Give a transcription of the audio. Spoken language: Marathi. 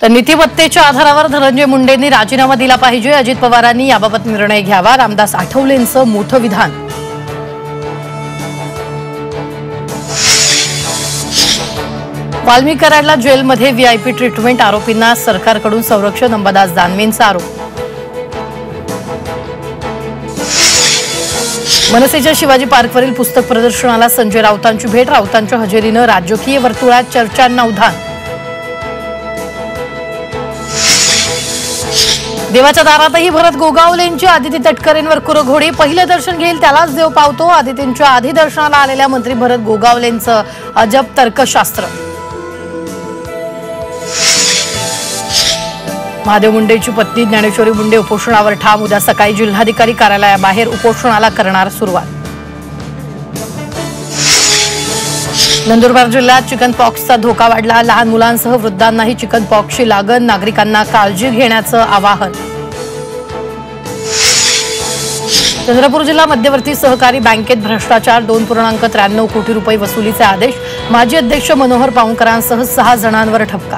तर नीतिमत्तेच्या आधारावर धनंजय मुंडेंनी राजीनामा दिला पाहिजे। अजित पवारांनी याबाबत निर्णय घ्यावा। रामदास आठवलेंचं मोठं विधान। वाल्मिकी कराडला जेलमध्ये व्हीआयपी ट्रीटमेंट, आरोपींना सरकारकडून संरक्षण, अंबादास दानवेंचा आरोप। मनसेच्या शिवाजी पार्कवरील पुस्तक प्रदर्शनाला संजय राऊतांची भेट, राऊतांच्या हजेरीनं राजकीय वर्तुळात चर्चांना उधाण। देवाच्या दारातही भरत गोगावलेंची आदिती तटकरेंवर कुरघोडी, पहिलं दर्शन घेईल त्यालाच देव पावतो। आदितींच्या आधी दर्शनाला आलेल्या मंत्री भरत गोगावलेंचं अजब तर्कशास्त्र। महादेव मुंडेची पत्नी ज्ञानेश्वरी मुंडे उपोषणावर ठाम, उद्या सकाळी जिल्हाधिकारी कार्यालयाबाहेर उपोषणाला करणार सुरुवात। नंदुरबार जिल्ह्यात चिकन पॉक्सचा धोका वाढला, लहान मुलांसह वृद्धांनाही चिकन पॉक्सची लागण, नागरिकांना काळजी घेण्याचं आवाहन। चंद्रपूर जिल्हा मध्यवर्ती सहकारी बँकेत भ्रष्टाचार, 2.93 कोटी रुपये वसुलीचे आदेश, माजी अध्यक्ष मनोहर पाऊणकरांसह 6 जणांवर ठपका।